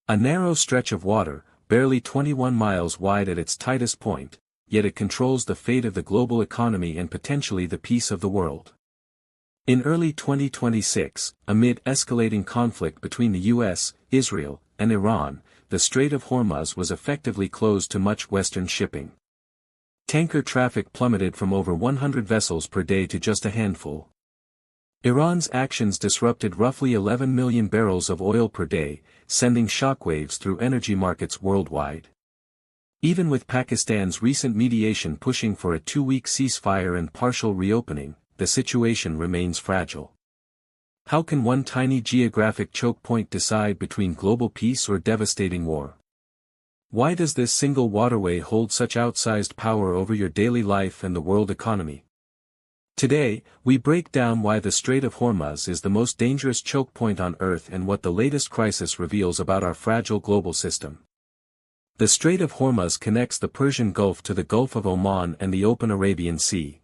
A narrow stretch of water, barely 21 miles wide at its tightest point, yet it controls the fate of the global economy and potentially the peace of the world. In early 2026, amid escalating conflict between the US, Israel, and Iran, the Strait of Hormuz was effectively closed to much Western shipping. Tanker traffic plummeted from over 100 vessels per day to just a handful. Iran's actions disrupted roughly 11 million barrels of oil per day, sending shockwaves through energy markets worldwide. Even with Pakistan's recent mediation pushing for a 2-week ceasefire and partial reopening, the situation remains fragile. How can one tiny geographic choke point decide between global peace or devastating war? Why does this single waterway hold such outsized power over your daily life and the world economy? Today, we break down why the Strait of Hormuz is the most dangerous choke point on Earth and what the latest crisis reveals about our fragile global system. The Strait of Hormuz connects the Persian Gulf to the Gulf of Oman and the open Arabian Sea.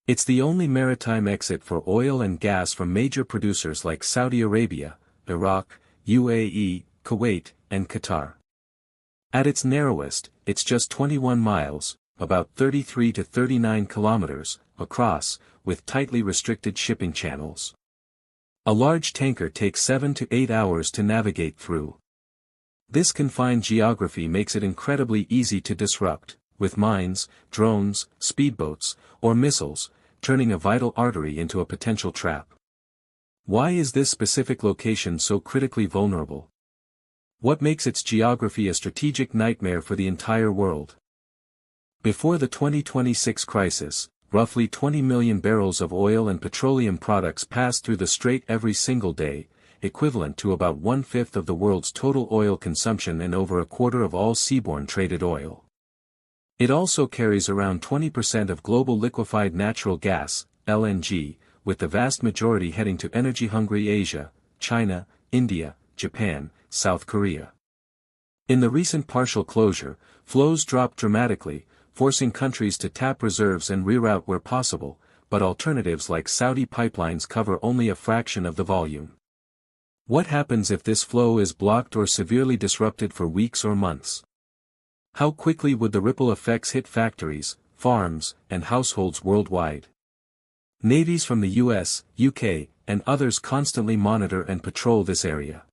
It's the only maritime exit for oil and gas from major producers like Saudi Arabia, Iraq, UAE, Kuwait, and Qatar. At its narrowest, it's just 21 miles, about 33 to 39 kilometers, across, with tightly restricted shipping channels. A large tanker takes 7 to 8 hours to navigate through. This confined geography makes it incredibly easy to disrupt, with mines, drones, speedboats, or missiles, turning a vital artery into a potential trap. Why is this specific location so critically vulnerable? What makes its geography a strategic nightmare for the entire world? Before the 2026 crisis, roughly 20 million barrels of oil and petroleum products passed through the strait every single day, equivalent to about 1/5 of the world's total oil consumption and over a quarter of all seaborne traded oil. It also carries around 20% of global liquefied natural gas, LNG, with the vast majority heading to energy-hungry Asia, China, India, Japan, South Korea. In the recent partial closure, flows dropped dramatically, forcing countries to tap reserves and reroute where possible, but alternatives like Saudi pipelines cover only a fraction of the volume. What happens if this flow is blocked or severely disrupted for weeks or months? How quickly would the ripple effects hit factories, farms, and households worldwide? Navies from the US, UK, and others constantly monitor and patrol this area.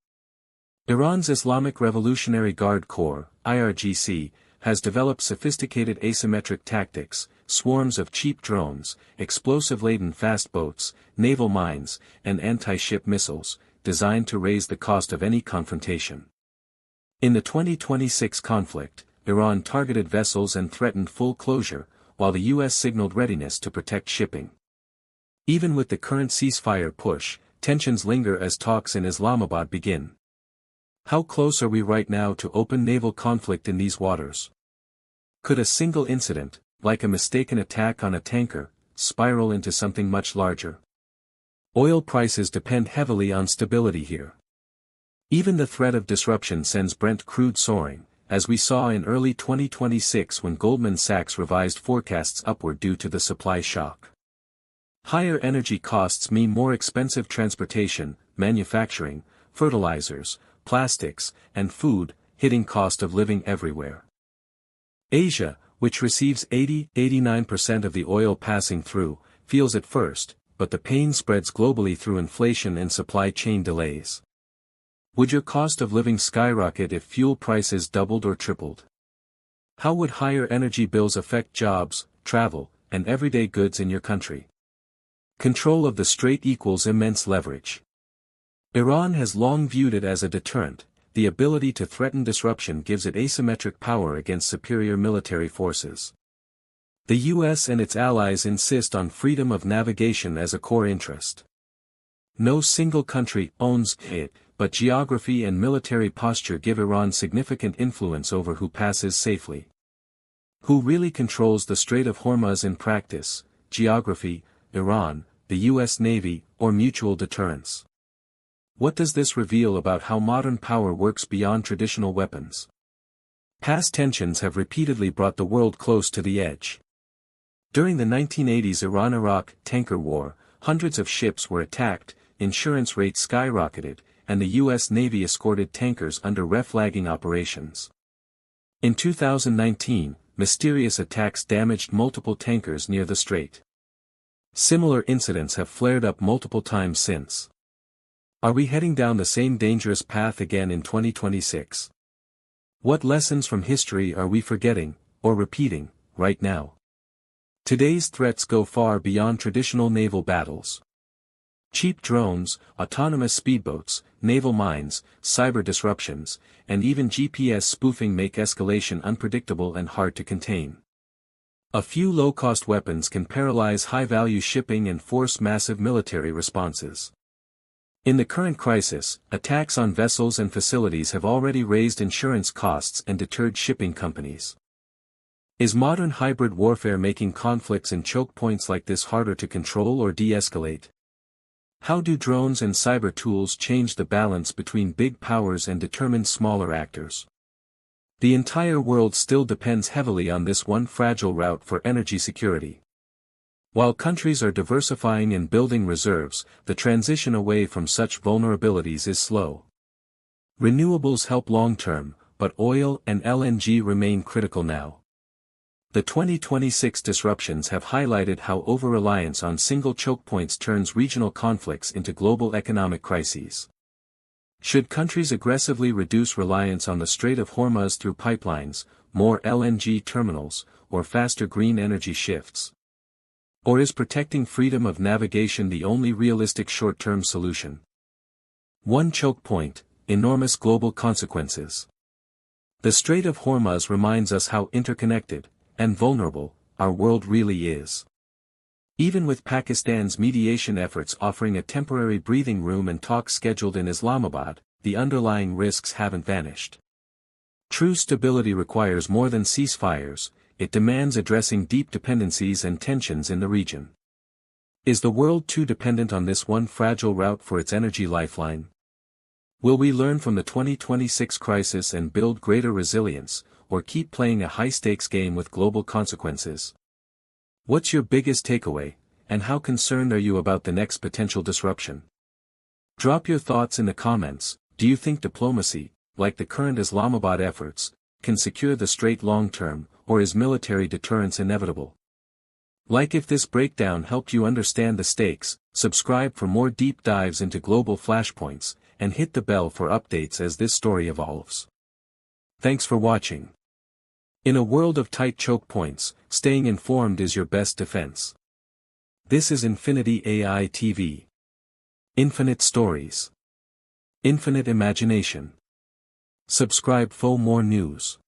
Iran's Islamic Revolutionary Guard Corps, IRGC, has developed sophisticated asymmetric tactics, swarms of cheap drones, explosive-laden fast boats, naval mines, and anti-ship missiles, designed to raise the cost of any confrontation. In the 2026 conflict, Iran targeted vessels and threatened full closure, while the US signaled readiness to protect shipping. Even with the current ceasefire push, tensions linger as talks in Islamabad begin. How close are we right now to open naval conflict in these waters? Could a single incident, like a mistaken attack on a tanker, spiral into something much larger? Oil prices depend heavily on stability here. Even the threat of disruption sends Brent crude soaring, as we saw in early 2026 when Goldman Sachs revised forecasts upward due to the supply shock. Higher energy costs mean more expensive transportation, manufacturing, fertilizers, plastics, and food, hitting cost of living everywhere. Asia, which receives 80–89% of the oil passing through, feels it first, but the pain spreads globally through inflation and supply chain delays. Would your cost of living skyrocket if fuel prices doubled or tripled? How would higher energy bills affect jobs, travel, and everyday goods in your country? Control of the strait equals immense leverage. Iran has long viewed it as a deterrent. The ability to threaten disruption gives it asymmetric power against superior military forces. The US and its allies insist on freedom of navigation as a core interest. No single country owns it, but geography and military posture give Iran significant influence over who passes safely. Who really controls the Strait of Hormuz in practice? Geography, Iran, the US Navy, or mutual deterrence? What does this reveal about how modern power works beyond traditional weapons? Past tensions have repeatedly brought the world close to the edge. During the 1980s Iran-Iraq tanker war, hundreds of ships were attacked, insurance rates skyrocketed, and the U.S. Navy escorted tankers under reflagging operations. In 2019, mysterious attacks damaged multiple tankers near the strait. Similar incidents have flared up multiple times since. Are we heading down the same dangerous path again in 2026? What lessons from history are we forgetting, or repeating, right now? Today's threats go far beyond traditional naval battles. Cheap drones, autonomous speedboats, naval mines, cyber disruptions, and even GPS spoofing make escalation unpredictable and hard to contain. A few low-cost weapons can paralyze high-value shipping and force massive military responses. In the current crisis, attacks on vessels and facilities have already raised insurance costs and deterred shipping companies. Is modern hybrid warfare making conflicts in choke points like this harder to control or de-escalate? How do drones and cyber tools change the balance between big powers and determine smaller actors? The entire world still depends heavily on this one fragile route for energy security. While countries are diversifying and building reserves, the transition away from such vulnerabilities is slow. Renewables help long-term, but oil and LNG remain critical now. The 2026 disruptions have highlighted how over-reliance on single choke points turns regional conflicts into global economic crises. Should countries aggressively reduce reliance on the Strait of Hormuz through pipelines, more LNG terminals, or faster green energy shifts? Or is protecting freedom of navigation the only realistic short-term solution? One choke point, enormous global consequences. The Strait of Hormuz reminds us how interconnected, and vulnerable, our world really is. Even with Pakistan's mediation efforts offering a temporary breathing room and talks scheduled in Islamabad, the underlying risks haven't vanished. True stability requires more than ceasefires, it demands addressing deep dependencies and tensions in the region. Is the world too dependent on this one fragile route for its energy lifeline? Will we learn from the 2026 crisis and build greater resilience, or keep playing a high-stakes game with global consequences? What's your biggest takeaway, and how concerned are you about the next potential disruption? Drop your thoughts in the comments. Do you think diplomacy, like the current Islamabad efforts, can secure the strait long-term, or is military deterrence inevitable? Like if this breakdown helped you understand the stakes, subscribe for more deep dives into global flashpoints, and hit the bell for updates as this story evolves. Thanks for watching. In a world of tight choke points, staying informed is your best defense. This is Infinity AI TV. Infinite stories. Infinite imagination. Subscribe for more news.